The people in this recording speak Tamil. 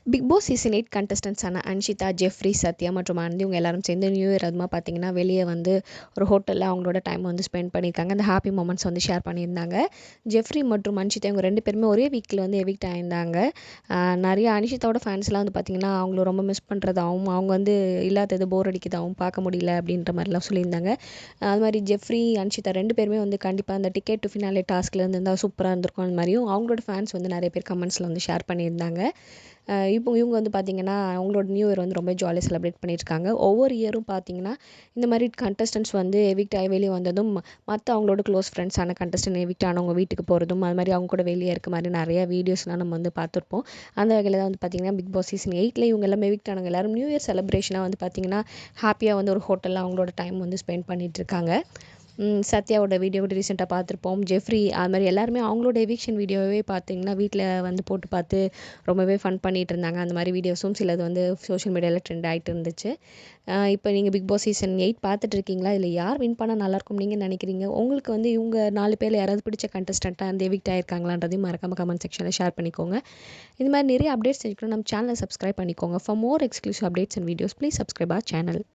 பிக் பாஸ் சீசன் 8 கண்டஸ்டன்ட்ஸான அன்ஷிதா, ஜெஃப்ரி, சத்யா மற்றும் ஆனந்தி இவங்க எல்லாரும் சேர்ந்து நியூ இயர் அதுமா பார்த்தீங்கன்னா, வெளியே வந்து ஒரு ஹோட்டலில் அவங்களோட டைம் வந்து ஸ்பெண்ட் பண்ணியிருக்காங்க. அந்த ஹாப்பி மொமெண்ட்ஸ் வந்து ஷேர் பண்ணியிருந்தாங்க. ஜெஃப்ரி மற்றும் அன்ஷிதா இவங்க 2 பேருமே ஒரே வீக்கில் வந்து எவிக்ட் ஆயிருந்தாங்க. நிறைய அன்ஷிதாவோட ஃபேன்ஸ்லாம் வந்து பார்த்தீங்கன்னா, அவங்கள ரொம்ப மிஸ் பண்ணுறதாகவும், அவங்க வந்து இல்லாதது போர் அடிக்குதாகவும் பார்க்க முடியல அப்படின்ற மாதிரிலாம் சொல்லியிருந்தாங்க. அது மாதிரி ஜெஃப்ரி, அன்ஷிதா 2 பேருமே வந்து கண்டிப்பாக அந்த டிக்கெட் டு ஃபினாலே டாஸ்கில் இருந்திருந்தால் சூப்பராக இருந்திருக்கும். அந்த மாதிரியும் அவங்களோட ஃபேன்ஸ் வந்து நிறைய பேர் கமெண்ட்ஸில் வந்து ஷேர் பண்ணியிருந்தாங்க. இப்போ இவங்க வந்து பார்த்திங்கன்னா, அவங்களோட நியூ இயர் வந்து ரொம்ப ஜாலியாக செலிப்ரேட் பண்ணியிருக்காங்க. ஒவ்வொரு இயரும் பார்த்திங்கன்னா, இந்த மாதிரி கண்டஸ்டன்ட்ஸ் வந்து எவிக்ட் ஆகி வெளியே வந்ததும் மற்ற அவங்களோட க்ளோஸ் ஃப்ரெண்ட்ஸான கண்டஸ்டன்ட் எவிக்ட் ஆனவங்க வீட்டுக்கு போகிறதும், அது மாதிரி அவங்க கூட வெளியே இருக்க மாதிரி நிறைய வீடியோஸ்லாம் நம்ம வந்து பார்த்துருப்போம். அந்த வகையில் தான் வந்து பார்த்திங்கன்னா, பிக் பாஸ் சீசன் 8ல் இவங்க எல்லாம் எவிக்ட் ஆனவங்க எல்லாரும் நியூ இயர் செலிப்ரேஷனாக வந்து பார்த்திங்கன்னா, ஹாப்பியாக வந்து ஒரு ஹோட்டலில் அவங்களோட டைம் வந்து ஸ்பெண்ட் பண்ணிகிட்ருக்காங்க. சத்யாவோட வீடியோ கூட ரீசெண்டாக பார்த்துருப்போம். ஜெஃப்ரி அது மாதிரி எல்லாருமே அவங்களோட எவிக்ஷன் வீடியோவே பார்த்தீங்கன்னா, வீட்டில் வந்து போட்டு பார்த்து ரொம்பவே ஃபன் பண்ணிகிட்டு இருந்தாங்க. அந்த மாதிரி வீடியோஸும் சிலது வந்து சோஷியல் மீடியாவில் ட்ரெண்ட் ஆகிட்டு இருந்துச்சு. இப்போ நீங்கள் பிக் பாஸ் சீசன் 8 பார்த்துட்டு இருக்கீங்களா? இதில் யார் வின் பண்ணால் நல்லாயிருக்கும் நீங்கள் நினைக்கிறீங்க? உங்களுக்கு வந்து இவங்க 4 பேரில் யாராவது பிடிச்ச கண்டஸ்டண்ட்டாக வந்து எவிக்ட் ஆயிருக்காங்களான்றதையும் மறக்காம கமெண்ட் செக்ஷனில் ஷேர் பண்ணிக்கோங்க. இது மாதிரி நிறைய அப்டேட்ஸ் தெரிஞ்சுக்கணும் நம்ம சேனலை சப்ஸ்கிரைப் பண்ணிக்கோங்க. For more exclusive updates and videos please subscribe our channel.